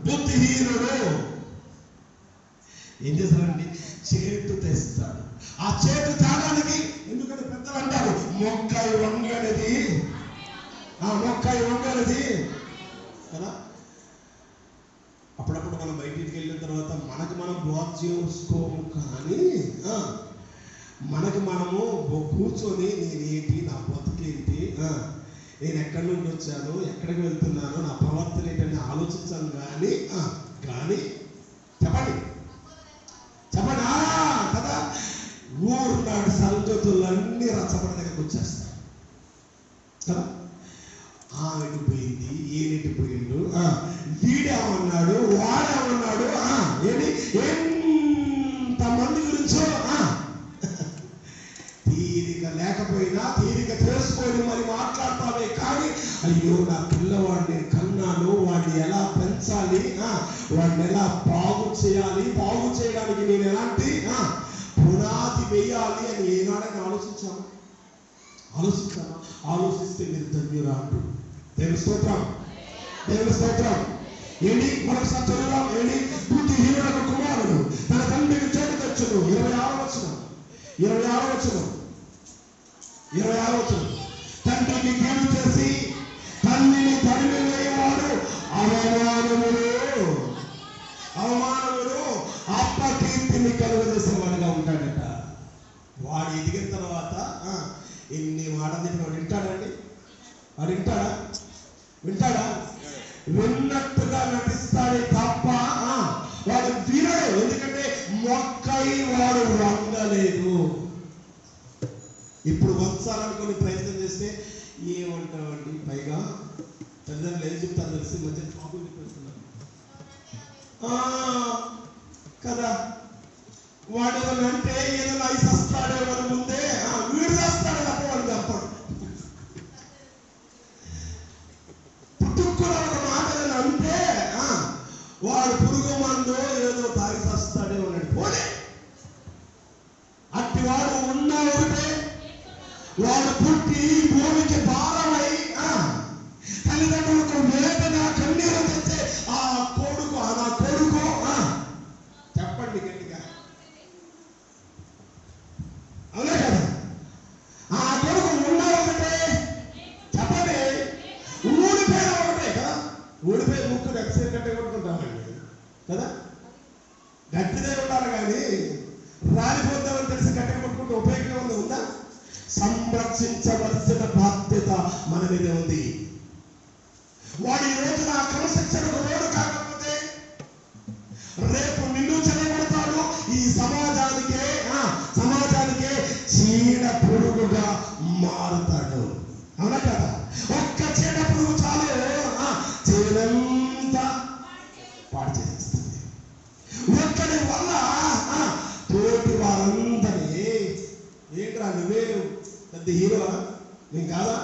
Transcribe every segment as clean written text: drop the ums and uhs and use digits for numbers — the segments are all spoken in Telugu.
బుద్ధిహీనుడు ఏం చేస్తాడండి? చేటు తెస్తాడు. ఆ చేటు తేడానికి ఎందుకంటే పెద్దలు అంటారు మొక్కై వంగనిది, మొక్కై వంగనిది కదా. అప్పుడప్పుడు మనం బయటికి వెళ్ళిన తర్వాత మనకు మనం బ్లాక్ చేసుకోము, కానీ మనకు మనము కూర్చొని నేనేంటి, నా బతుకేంటి, నేను ఎక్కడి నుండి వచ్చాను, ఎక్కడికి వెళ్తున్నాను, నా ప్రవర్తన ఏంటని ఆలోచించాను. కానీ చెప్పండి కదా, ఊరునాడు సంగతులన్నీ రచ్చబడి దగ్గరకు వచ్చేస్తాయి కదా. ఆమెకు పోయింది, ఈయనకి పోయిండు, వీడేమన్నాడు, వాడేమన్నాడు, ఎంతమంది గురించో తీరిక లేకపోయినా తీరిక చేసుకొని మరి మాట్లాడతామే. కానీ అయ్యో నా పిల్లవాడిని కన్నాను, వాడిని ఎలా పెంచాలి, వాడిని ఎలా బాగు చేయాలి, బాగు చేయడానికి నేను ఎలాంటి పునాది వేయాలి అని ఏనాడని ఆలోచించాను. ఆలోచిస్తే మీరు ధన్యురాలు. దేవుని స్తోత్రం, దేవుని స్తోత్రం. ఏంటి మరొకసారి చదువుదాం. ఏంటి? బుద్ధిహీనుడకు కుమారుడు తన తండ్రికి చేటు తెచ్చును. 26వ వచనం. తండ్రికి కీడు చేసి తల్లిని తరిమి వేయవాడు అవమానములు అప్పకీర్తిని కలుగజేసేవాడుగా ఉంటాడట. వాడు ఎదిగిన తర్వాత ఎన్ని మాటలు వాడు వింటాడండి? వాడు వింటాడా? విన్నట్టుగా నటిస్తాడే తప్ప వాడు వినడు. ఎందుకంటే మొక్కై వాడు వంగలేదు. ఇప్పుడు వంచాలనుకుని ప్రయత్నం చేస్తే ఏమంటావండి? పైగా తల్లిదండ్రులు ఏం చెప్తారు తెలిసి మధ్య పాపం చెప్పేస్తున్నారు కదా. వాడు అంటే ఏదైనా అయి వస్తాడే వాడు ముందే వీడు చేస్తాడు తప్ప వాడు తప్పడు. పుట్టుకున్న ఒక మాట అంటే వాడు పురుగు మందు ఏదో తాగి వస్తాడే ఉన్నాడు. పోలే అట్టి వాడు ఉన్న ఒకటే. వాడు పుట్టి భూమికి భారమై తల్లిదండ్రులకు వేదన కన్నీరు తెచ్చే నా కొడుకు చెప్పండి గట్టిగా, అవునే కదా. ఆ కొడుకు ఉన్న ఒకటే, చెప్పండి, ఊడిపోయిన ఒకటే కదా. ఊడిపోయి ముక్కు గట్టిసేపు గట్టి కొట్టుకుంటామండి కదా. గట్టిదే ఉండాలి కానీ రాలిపోతామని తెలిసి గట్టిగా కొట్టుకుంటే ఉపయోగం ఉందా? సంరక్షించవలసిన బాధ్యత మన మీద ఉంది. వాడు ఈ రోజున క్రమశిక్షణకు లోడు కాకపోతే రేపు నిన్ను చెడగొడతాడు. ఈ సమాజానికే చీడ పురుగుగా మారుతాడు. అవునా కదా? ఒక్క చీడ పురుగు చాలు చీడంతా పాడు చేసేస్తుంది. ఒక్కడి వల్ల తోటి వారందరినీ ఏంట్రా నువ్వే పెద్ద హీరో, నేను కాదా,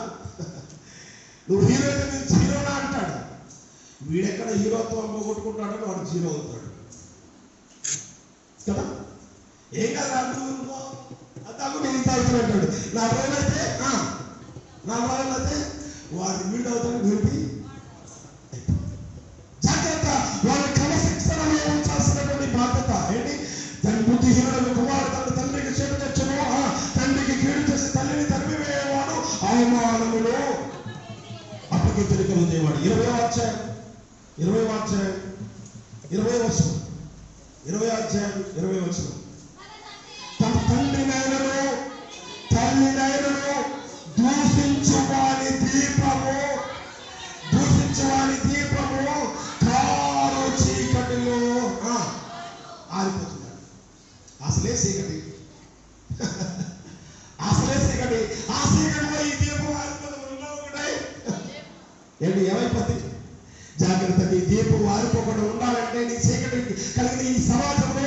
నువ్వు హీరో అయితే నేను హీరోనా అంటాడు. వీడెక్కడ హీరోత్వం పోగొట్టుకుంటాడని వాడు జీరో అవుతాడు కదా. ఏం కదా అంటాడు. నేను తాగుతాడు. నా రోజులైతే వాడు వీడు అవుతాడు. వీడికి జాగ్రత్త. వాళ్ళ క్రమశిక్షణలో ఉంచాల్సినటువంటి బాధ్యత ఏంటి? తన బుద్ధిహీనుడు కుమారుడు తన తండ్రికి చేటు తెచ్చును, తండ్రికి కీడు చేసి తల్లిని తరిమివేయవాడు అవమానములు అప్పకీర్తిని కలుగజేయవాడు. 20వ అధ్యాయం 20వ వచనం. తన తండ్రినైనను తల్లినైనను దూషించువాని దీపము కారు చీకటిలో ఆరిపోతున్నాడు. అసలే చీకటి. ఆ చీకటిలో ఈ దీపం ఆరిపోతుంది. ఏంటి ఏమైపోతుంది? జాగ్రత్త. నీ దీపం ఆరిపోకుండా ఉండాలంటే నీ చీకటి కలిగిన ఈ సమాజంలో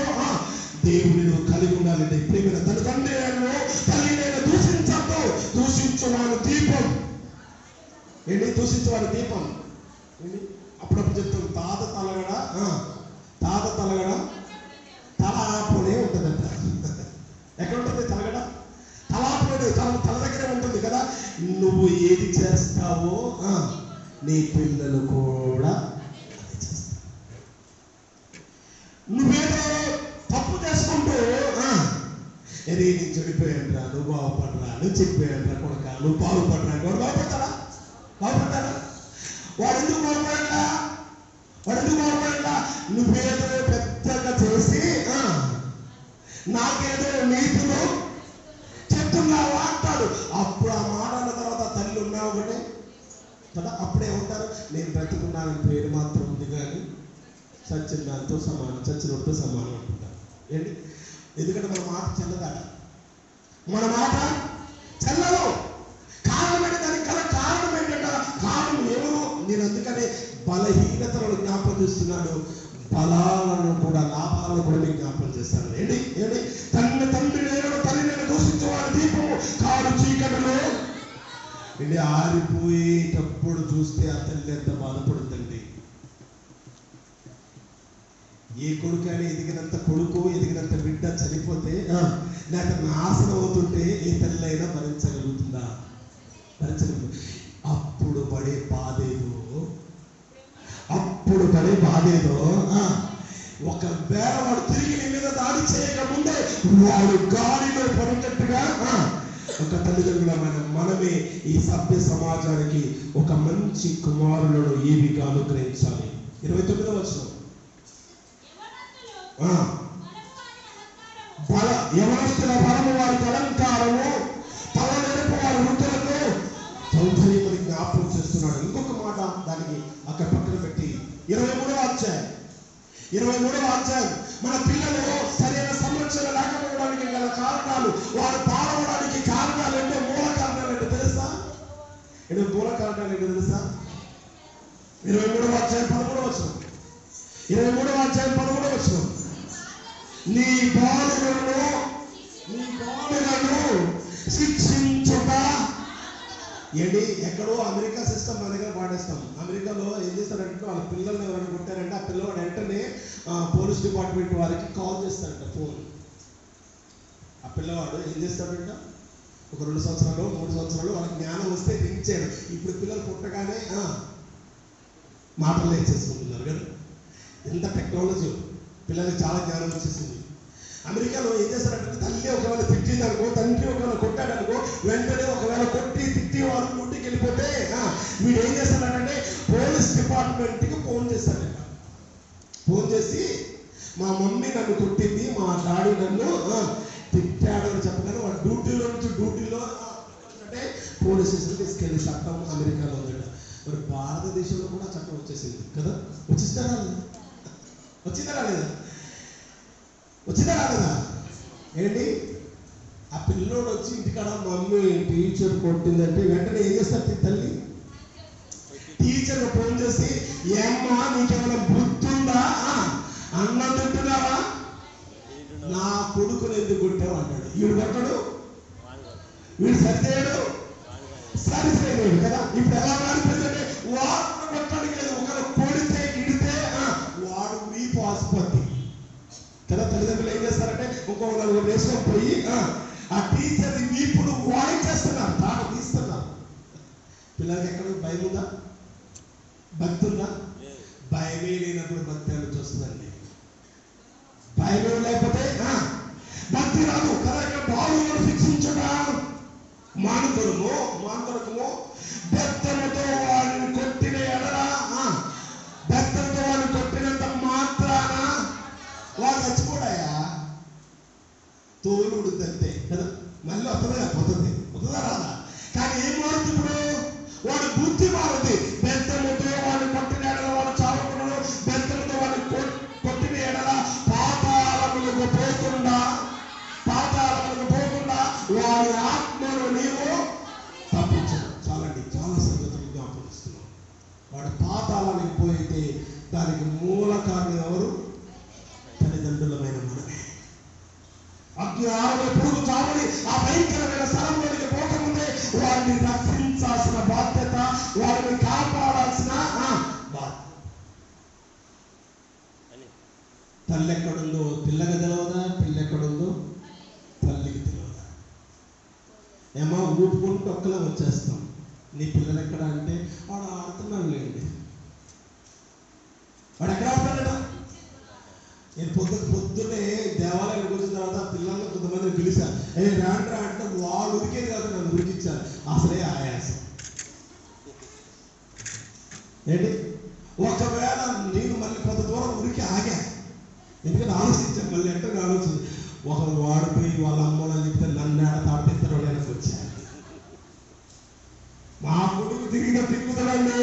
దేవుని నువ్వు కలిగి ఉండాలంటే ప్రేమ తన తండ్రి తల్లినైనా దూషించద్దు. దూషించువాని దీపం ఏంటి? దూషించువాని దీపం ఏంటి? అప్పుడప్పుడు చెప్తాం తాత తలగడ తలాపునే ఉంటుందంట. ఎక్కడ ఉంటుంది తలగడ? తలాపునే తల దగ్గరే ఉంటుంది కదా. నువ్వు ఏది చేస్తావో నీ పిల్లలు కూడా డాడీ నేను చెడిపోయాను రా, నువ్వు బాగుపడరా, నువ్వు చెప్పాను రా కొడుక, నువ్వు బాగుపడరా. వాడు బాగుపడతాడా? బాగుపడతాడా? వాడు ఎందుకు బాగుపడలా? నువ్వేదో పెద్దగా చేసి నాకేదో నీతులు చెప్తున్నావా అంటాడు. అప్పుడు ఆ మాట అన్న తర్వాత తల్లి ఉన్నావు ఒకటే కదా, అప్పుడే ఉంటారు. నేను బ్రతుకున్నానని పేరు మాత్రం ఉంది కానీ చచ్చిన దాంతో సమానం, చచ్చినతో సమానం అంటుంటారు. ఏంటి? ఎందుకంటే మన మాట చెల్లదాట, మన మాట చెల్లదు. కారణం ఏంటి? దానికి గల కారణం ఏంటంటే కారణం ఎవరు? నేను అందుకనే బలహీనతలను జ్ఞాపకం చేస్తున్నాను, బలాలను కూడా, లాభాలను కూడా మీకు జ్ఞాపకం చేస్తాను. ఏంటి? తండ్రి నేను తల్లి నేను దూషించేవాడు దీపము కాడు చీకటిలో ఆరిపోయేటప్పుడు చూస్తే ఆ తల్లి ఎంత బాధపడుతుందండి. ఏ కొడుకైనా ఎదిగినంత కొడుకు, ఎదిగినంత బిడ్డ చనిపోతే లేక నాశనం అవుతుంటే ఏ తల్లి అయినా భరించగలుగుతుందా? భరించగలుగుతుంది. అప్పుడు పడే బాధేదో ఒకవేళ వాడు తిరిగి నీ మీద దాడి చేయకముందే వాడు గాలిలో పడినట్టుగా ఒక తల్లిదండ్రులమైన మనమే ఈ సభ్య సమాజానికి ఒక మంచి కుమారులను ఏవిగా అనుగ్రహించాలి. 29వ వచనం. యవనస్తుల బలము వారికి అలంకారము, తలనెరుపు వారి వృద్ధులకు సౌందర్యమని జ్ఞాపకం చేస్తున్నాడు. ఇంకొక మాట దానికి అక్కడ పక్కన పెట్టి 23వ అధ్యాయం. మన పిల్లలు సరైన సంరక్షణ లేకపోవడానికి గల కారణాలు, వారు పాడవడానికి కారణాలు ఏంటో, మూల కారణాలు ఏంటో తెలుసా? మూల కారణాలు ఏంటో తెలుసా? 23వ అధ్యాయం 13వ వచనం. 23వ అధ్యాయం 13వ వచనం. నీ బాలులను శిక్షించుట. ఏంటి? ఎక్కడో అమెరికా సిస్టమ్ మన దగ్గర పాడేస్తాం. అమెరికాలో ఏం చేస్తారంటే వాళ్ళ పిల్లల్ని ఎవరైనా కొట్టారంటే ఆ పిల్లవాడు వెంటనే పోలీస్ డిపార్ట్మెంట్ వారికి కాల్ చేస్తారంట, ఫోన్. ఆ పిల్లవాడు ఏం చేస్తాడంట, ఒక 2 సంవత్సరాలు 3 సంవత్సరాలు వాళ్ళకి జ్ఞానం వస్తే రింగ్ చేయడం. ఇప్పుడు పిల్లలు పుట్టగానే మాటలు నేర్చేసుకుంటున్నారు కదా. ఎంత టెక్నాలజీ, పిల్లలకి చాలా జ్ఞానం వచ్చేసింది. అమెరికాలో ఏం చేస్తారంటే తల్లి ఒకవేళ తిట్టిందనుకో, తండ్రి ఒకవేళ కొట్టాడనుకో, వెంటనే ఒకవేళ కొట్టి తిట్టి వారు డ్యూటీకి వెళ్ళిపోతే వీడు ఏం చేస్తాడంటే పోలీస్ డిపార్ట్మెంట్కి ఫోన్ చేస్తాడంట. ఫోన్ చేసి మా మమ్మీ నన్ను కొట్టింది, మా డాడీ నన్ను తిట్టాడని చెప్పగానే వాడు డ్యూటీలో అంటే పోలీస్ స్టేషన్ తీసుకెళ్ళి చట్టం అమెరికాలో ఉందట. మరి భారతదేశంలో కూడా చట్టం వచ్చేసింది కదా. వచ్చిందా రాలేదా? ఏంటి? ఆ పిల్లోడు వచ్చి ఇంటికాడ మమ్మీ టీచర్ కొట్టిందంటే వెంటనే ఏం చేస్తారు తల్లి? టీచర్ ఫోన్ చేసి, ఏమ్మా నీకేమైనా బుద్ధుందా, అన్నం తింటున్నావా, నా కొడుకుని ఎందుకు కొట్టావు అంటాడు. వీడు కొట్టడు, వీడు సరిచేయడు కదా. ఇప్పుడు ఎలా మారిపోయిందంటే వాడు కొట్టడానికి లేదు, ఒకరు కొడితే ఇడితే వాడు వీపు ఆసుపత్రి కదా. తల్లిదండ్రులు ఏం చేస్తారంటే ఇంకొక 4 వేసుకొని పోయి ఆ టీచర్ వీపుడు వాయించేస్తున్నారు, తాను తీస్తున్నారు. పిల్లలకి ఎక్కడ భయం ఉందా? భక్తి ఉందా? భయమే లేనప్పుడు భక్తి అని చూస్తుందండి. భయమే లేకపోతే భక్తి రాదు కదా. ఇక్కడ బాలులను శిక్షించడం మానుకొనము, బెత్తముతో వాడిని కొట్టిన ఎడల, బెత్తంతో వాడిని కొట్టినంత మాత్రాన వాడు చచ్చిపోడాయా? తోలు ఉడుద్దంతే కదా. మళ్ళీ వస్తుందా రాదా? కానీ ఏం మారుతుంది ఇప్పుడు? వాడు బుద్ధి మారుతుంది. బెత్తముతో వాడిని కొట్టిన ఎడల వాడు చావకున్నాడు, బెత్తముతో వాడిని కొట్టిన ఎడల పాతాళములకు పోకుండా వాడి ఆత్మను నీవు తప్పించడం. చాలండి, చాలా సంగతులు జ్ఞాపకిస్తున్నాం. వాడు పాతాళానికి పోయితే దానికి మూల కారణం ఎవరు? తల్లిదండ్రులమైన మనమే. అగ్ని ఆరని పురుగు చావని ఆ భయంకరమైన స్థలంలోనికి పోకముందే వారిని రక్షించాల్సిన బాధ్యత, వారిని కాపాడాల్సిన బాధ్యత. తల్లి ఎక్కడుందో పిల్లకి తెలియదా? పిల్ల ఎక్కడుందో తల్లికి తెలియదా? ఏమో ఊపుకుంటూ ఒక్కలా వచ్చేస్తాం. నీ పిల్లలు ఎక్కడ అంటే వాడు ఆడుతున్నాడు లేండి. వాడు ఎక్కడ ఆడుతున్నాడా? నేను పొద్దున్నే దేవాలయానికి వచ్చిన తర్వాత పిల్లల్ని కొంతమందిని పిలిచాను. రాండి రా అంటే వాళ్ళు ఉరికేది కాదు, నన్ను ఉరికిచ్చారు. అసలే ఆయాసం. ఏంటి, ఒకవేళ నేను మళ్ళీ కొంత దూరం ఉరికి ఆగా, ఎందుకంటే ఆలోచించాను. మళ్ళీ అంటే ఆలోచించి ఒకరు వాడిపోయి వాళ్ళ అమ్మని చెప్తే నన్ను ఆడ తాడిపిస్తారో లేనికి వచ్చాను. మా కొడుకు తిరిగిన తిరుగుతాడండి,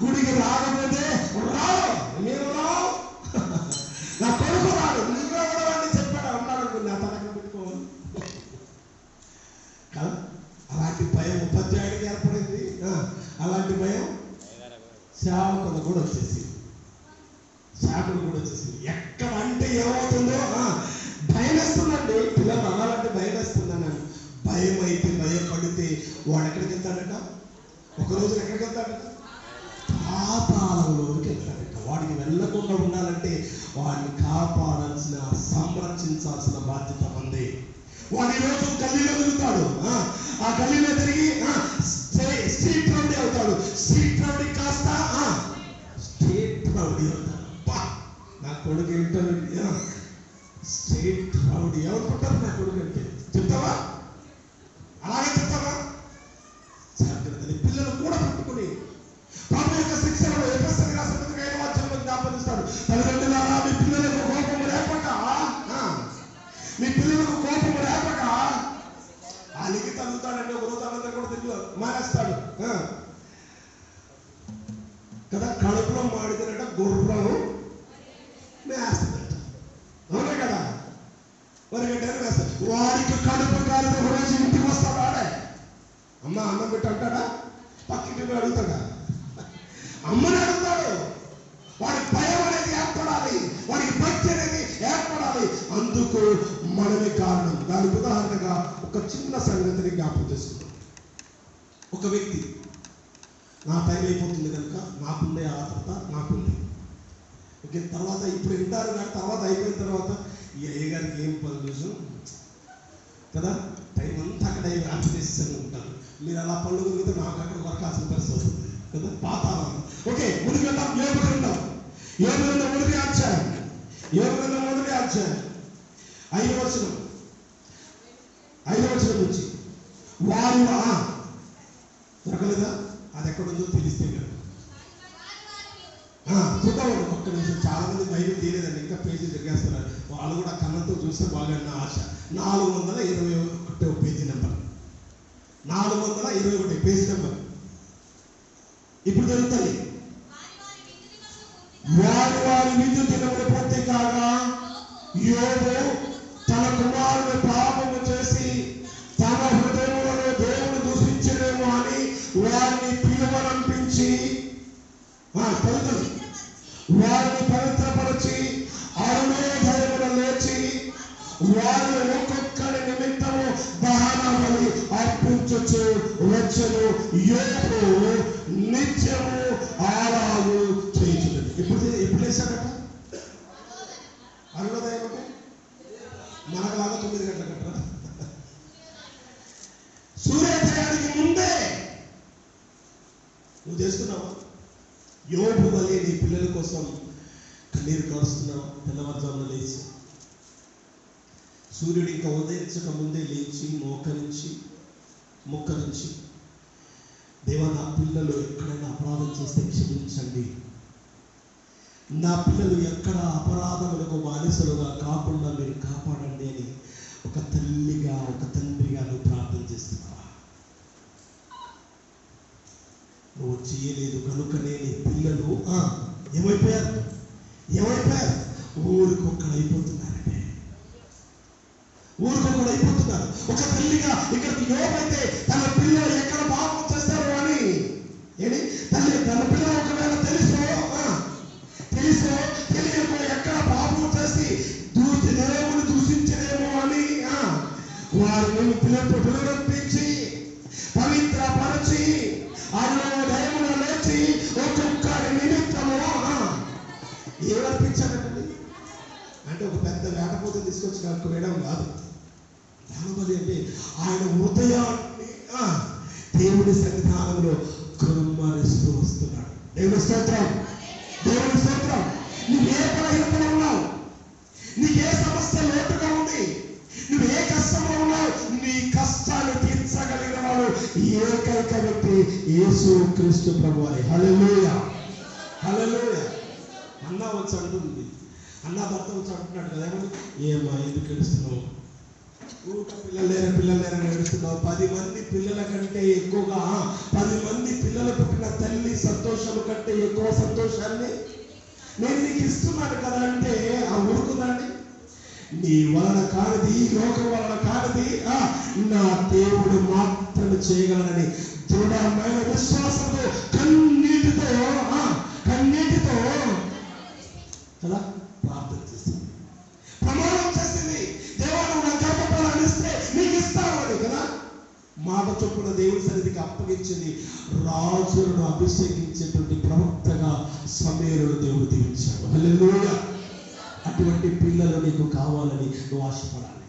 గుడికి రాకపోతే రావు, నేను రావు, నా కొడుకు రాడు, నువ్వు కూడా అని చెప్పాడు. అన్నాడు నా తనకు పెట్టుకోవాలి కదా. అలాంటి భయం ఉపాధ్యాయుడికి ఏర్పడింది. అలాంటి భయం సేవకులు కూడా వచ్చేసి, సేవకులు కూడా వచ్చేసి ఎక్కడ అంటే ఏమవుతుందో భయం వేస్తుందండి. పిల్లలు అనాలంటే భయం వేస్తుందని. భయం అయితే భయపడితే వాడు ఎక్కడికి వెళ్తాడట? ఒకరోజు ఎక్కడికి వెళ్తాడట? పాతాళంలోకి వెళ్తాడట. వాడికి వెళ్ళకుండా ఉండాలంటే వాడిని కాపాడాల్సిన, సంరక్షించాల్సిన బాధ్యత ఉంది. వాడు ఈరోజు గల్లీలో తిరుగుతాడు, ఆ గల్లీలో తిరిగి స్ట్రీట్ రౌడీ అవుతాడు. స్ట్రీట్ రౌడీ కాస్త స్టేట్ రౌడీ అవుతాడు. నా కొడుకు ఏంటంటే స్టేట్ రౌడీ ఎవరుకుంటారు? నా కొడుకు అంటే చెప్తావా? అలాగే చెప్తావా? జాగ్రత్తని పిల్లలు కూడా పట్టుకుని ప్రభు యొక్క శిక్షణలో ఎఫెసీయులకు రాసిన పత్రిక 5వ అధ్యాయంలో జ్ఞాపనిస్తాడు. తల్లిదండ్రులారా, మీ పిల్లలకు కోపము లేపక, మీ పిల్లలకు కోపము లేపక, అలిగి తగ్గుతాడంటే ఒక రోజు అందరూ కూడా తిరిగి మానేస్తాడు కదా. కడుపులో మాడితేనట గుర్రం మేస్తుందట, అవునా కదా? వరిగడ్డని వేస్తాడు. వాడికి కడుపు కాలిన రోజు ఇంటికి వస్తాడు. ఆడే అమ్మ అన్నం పెట్టి అంటాడా? పక్కింటి అడుగుతాడా? అమ్మని అడుగుతాడు. వాడికి భయం అనేది ఏర్పడాలి, వాడికి భక్తి అనేది ఏర్పడాలి. అందుకు మనమే కారణం. దానికి ఉదాహరణగా ఒక చిన్న సంగతిని జ్ఞాపకం చేసుకుంటాం. ఒక వ్యక్తి, నా టైం అయిపోతుంది కనుక నాకుండే ఆత్రత నాకుంది. ఓకే, తర్వాత ఇప్పుడు వింటారు కానీ తర్వాత అయిపోయిన తర్వాత ఈ అయ్యగారికి ఏం పని చూసు కదా, టైం అంతా అక్కడ ఆంధ్రప్రదేశ్ ఉంటారు. మీరు అలా పళ్ళు కొరిగితే నాకు అక్కడ వరకాల్సిన పరిస్థితి వస్తుంది కదా. పాతాళం. ఓకే, ముందుకు వెళ్దాం. యోబు గ్రంథం 1వ అధ్యాయం 5వ వచనం నుంచి వారు దొరకలేదా? అది ఎక్కడుందో తెలిస్తే కదా చూద్దాం. ఒక్క నిమిషం. చాలా మంది బైబిల్ తీయలేదండి, ఇంకా పేజీ తిరిగేస్తున్నారు. వాళ్ళు కూడా కళ్ళతో చూస్తే బాగా నా ఆశ. 421 పేజీ నెంబర్, 421 పేజీ నెంబర్ ఇప్పుడు జరుగుతుంది. వారి విందు దినములు పూర్తి కాగా యోబు తన కుమారుడు పాపము చేసి తన హృదయంలో దేవుని దూషించలేము అని వారిని పిలువనంపించి వారిని పవిత్రపరిచి అరుణోదయమున లేచి వారి ఒక్కొక్కరి నిమిత్తము దహన బలి అర్పించుచు వచ్చెను. యోబు నిత్యము ఆరాధన చేయుచున్నది. ఎప్పుడు వేశాడట? అరుణోదయం అంటే మనకులాగా 9 గంటల కట్టరా? సూర్యోదయానికి ముందే నువ్వు చేస్తున్నావా? యోబు వలె నీ పిల్లల కోసం కన్నీరు కారుస్తున్నావు. తెల్లవారుజామున లేచి సూర్యుడు ఇంకా ఉదయించక ముందే లేచి మోకరించి దేవా, నా పిల్లలు ఎక్కడైనా అపరాధం చేస్తే క్షమించండి, నా పిల్లలు ఎక్కడ అపరాధములకు బానిసలుగా కాకుండా మీరు కాపాడండి అని ఒక తల్లిగా, ఒక తండ్రిగా నువ్వు ప్రార్థన చేస్తున్నావా? నువ్వు చేయలేదు కనుకనే నీ పిల్లలు ఏమైపోయారు? ఊరికొక్కడైపోతున్నారంటే ఊరికొక్కడైపోతున్నారు. ఒక తల్లిగా ఇక్కడ యోబైతే తన పిల్లలు ఎక్కడ పాపం చేస్తారు అని తల్లి తన పిల్లలు ఒకవేళ తెలియక ఎక్కడ పాపం చేసి దేవుని దూషించలేమో అని వారిని పిలువపించి పవిత్రపరిచి అరుణోదయమున లేచి ఒక్కొక్కరి నిమిత్తము ఏమర్పించాడండి అంటే ఒక పెద్ద వేటపోతే తీసుకొచ్చి నాకు వేయడం కాదు. దానివల్ల అంటే ఆయన హృదయాన్ని దేవుని సన్నిధానంలో కుమ్మరిస్తూ వస్తున్నాడు. దేవుని స్తోత్రం. నువ్వు ఏ బలహీనతలో ఉన్నావు? ఏకైక వ్యక్తి యేసు క్రీస్తు ప్రభువారే. హల్లెలూయా, హల్లెలూయా. అన్న వచ్చి అంటుంది, అన్న భర్త వచ్చి అంటున్నాడు కదా, ఏమని, ఏమా ఎందుకు ఏడుస్తున్నావు, ఊట పిల్లలు లేరని ఏడుస్తున్నావు, 10 మంది పిల్లల కంటే ఎక్కువగా 10 మంది పిల్లలు పుట్టిన తల్లి సంతోషం కంటే ఎక్కువ సంతోషాన్ని నేను నీకు ఇస్తున్నాను కదా అంటే ఆ ఊరుకుందండి. నీ వలన కానిది, లోకం వలన కానిది నా దేవుడు మాత్రమే చేయగలనని దృఢమైన విశ్వాసంతో కన్నీటితో కదా ప్రార్థన చేసింది, ప్రమాణం చేసింది. దేవుడు నా గర్భఫలాన్ని ఇస్తే నీకు ఇస్తామని కదా మాట చొప్పున దేవుడి సన్నిధికి అప్పగించింది. రాజులను అభిషేకించేటువంటి ప్రవక్తగా సమూయేలును దేవుడు దీవించాడు. హల్లెలూయా. అటువంటి పిల్లలు నీకు కావాలని నువ్వు ఆశపడాలి.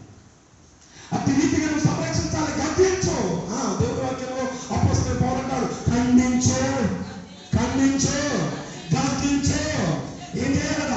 అతి రీతిగా నువ్వు సంరక్షించాలి. గద్దించు. దేవుడి వాక్యంలో అపోస్తలుడు పౌలు అంటాడు, ఖండించు